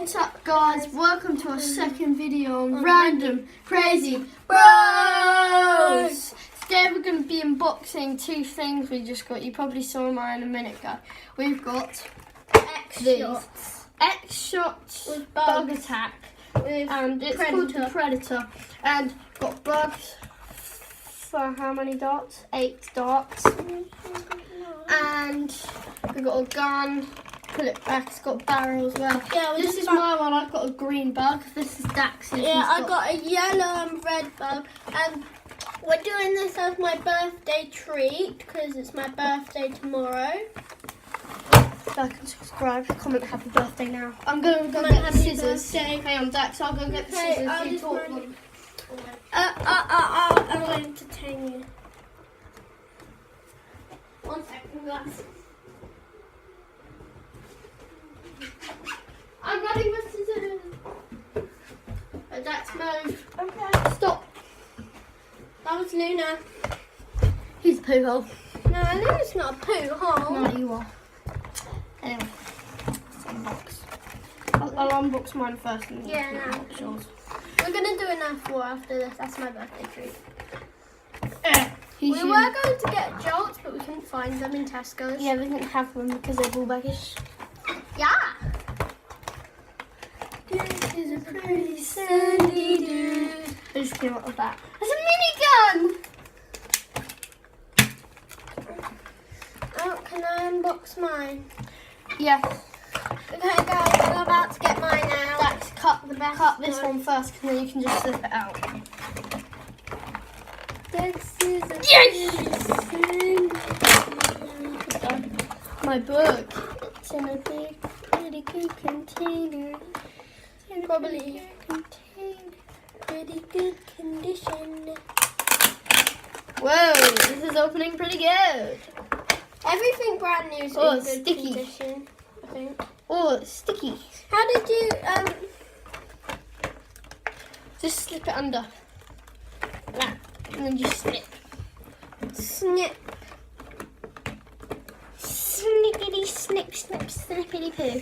What's up, guys? Welcome to our second video on Random Crazy Bros. Today we're going to be unboxing two things we just got. You probably saw mine a minute ago. We've got X-Shots with Bug Attack, and it's called the Predator, and got bugs for how many darts? 8 darts. And we've got a gun. Put it back, it's got a barrel as well. Yeah, this is my one. I've got a green bug. This is Dax's. Yeah, I got a yellow and red bug, and we're doing this as my birthday treat because it's my birthday tomorrow. Like and subscribe, comment happy birthday now. I'm going to go get the scissors. Hang on, Dax, I'll go get the scissors. You talk them. I'm going to entertain you. 1 second, guys. I'm running with scissors. Dax, move. Okay. Stop. That was Luna. He's a poo hole. No, Luna's not a poo hole. No, you are. Anyway, let's unbox. I'll unbox mine first and then unbox yours. We're going to do an F4 after this. That's my birthday treat. We were going to get jolts, but we couldn't find them in Tesco's. Yeah, we didn't have them because they're ball baggish. Yeah. This is a pretty sandy dude. I just came up with that. It's a minigun! Oh, can I unbox mine? Yes. Okay, guys, I'm about to get mine out. Dax, cut this one first, and then you can just slip it out. This is a My book. It's in a big, pretty good container. Probably pretty good condition. Whoa, this is opening pretty good. Everything brand new is Oh, in it's good sticky. condition, I think. Oh, it's sticky. How did you Just slip it under. Like that. And then just snip. snip? Snippity snip snip snippity poo.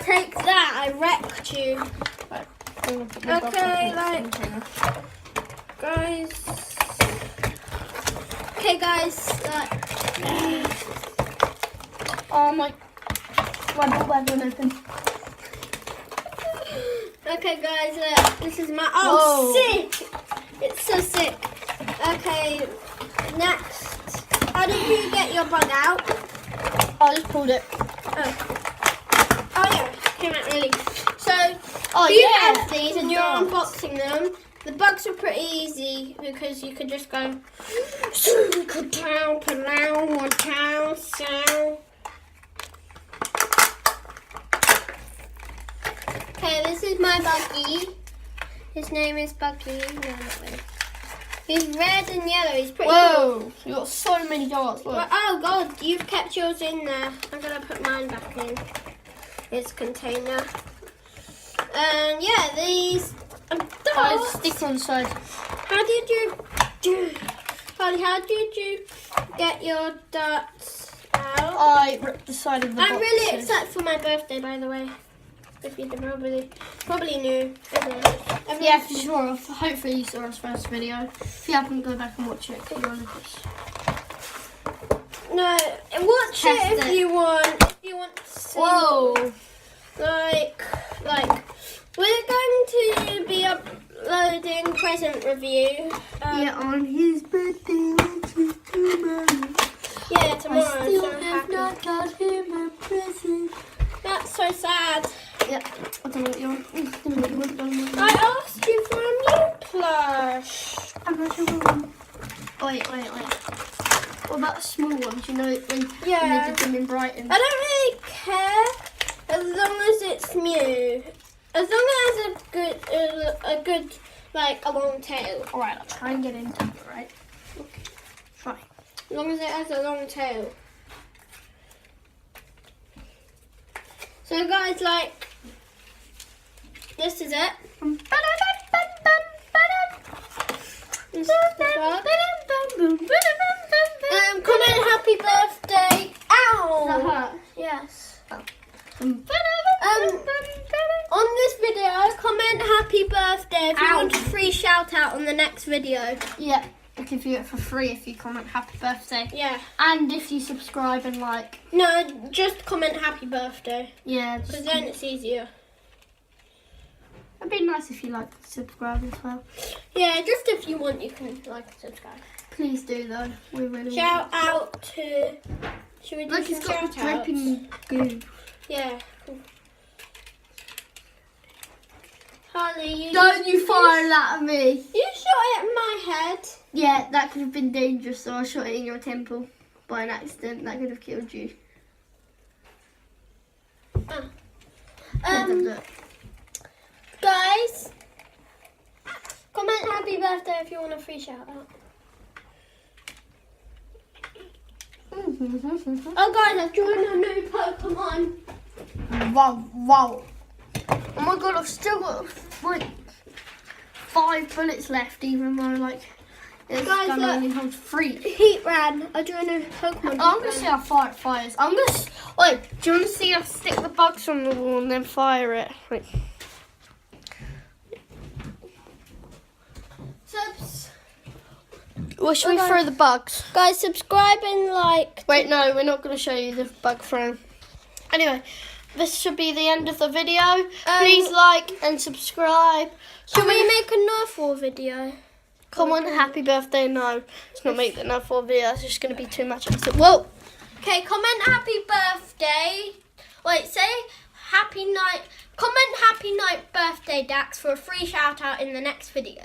Take that! I wrecked you. Right. Okay, guys. Okay, guys. Oh my ball bag won't open. Okay, guys. This is my. Whoa. Sick! It's so sick. Okay, next. How did you get your bug out? I just pulled it. Oh yeah, came out really. So you have these and you're unboxing them. The bugs are pretty easy because you could just go. Okay, this is my buggy. His name is Buggy. No, not really. He's red and yellow. He's pretty cool. Whoa! You got so many darts. Look. Well, oh God, you've kept yours in there. I'm gonna put mine back in its container. And yeah, these darts. Stick on the side. How did you get your darts out? I ripped the side of the box. I'm really excited for my birthday, by the way. If you probably knew. Yeah, for sure. Hopefully you saw our first video. If you haven't, go back and watch it. No, watch it if you want. If you want to see. Whoa! Like, we're going to be uploading present review. Yeah, on his birthday, which is tomorrow. Yeah, tomorrow. I still so have not got him a present. That's so sad. Yeah, I don't know what you want. I asked you for a new plush. I'm not sure. Wait. What about the small ones? You know, when they did them in Brighton? I don't really care as long as it's new. As long as it's a good, like a long tail. All right, I'll try and get into it. Right? Okay. Try. As long as it has a long tail. So guys, this is it. This is the bug. Comment happy birthday. Ow! Does that hurt? Yes. Oh. happy birthday if you want a free shout out on the next video. Yeah, I'll give you it for free if you comment happy birthday. Yeah. And if you subscribe and like. No, just comment happy birthday. Yeah. Because then it's easier. It'd be nice if you like subscribe as well. Yeah, just if you want, you can like and subscribe. Please do though. We really Shout out to. Should we do look, some it's got shout dripping goo. Yeah. Cool. Harley, Don't you fire that at me. You shot it in my head. Yeah, that could have been dangerous, so I shot it in your temple by an accident. That could have killed you. Guys, comment happy birthday if you want a free shout out. Oh guys, I've joined a new Pokemon. Wow. Oh my god, I've still got like 5 bullets left, even though like this Guys, gun look. only holds 3. Heatran, I joined a Pokemon. I'm gonna see how far it fires. I'm gonna wait. Do you want to see us stick the bugs on the wall and then fire it? Wait. Or should we throw the bugs? Guys, subscribe and like. Wait, no, we're not going to show you the bug throw. Anyway, this should be the end of the video. Please like and subscribe. Should we make a Nerf War video? Come on, happy birthday. No, let's not make the Nerf War video. It's just going to be too much. Whoa. Okay, comment happy birthday. Wait, say happy night. Comment happy night birthday, Dax, for a free shout out in the next video.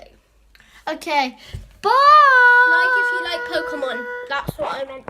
Okay, bye. Like if you like Pokemon. That's what I meant.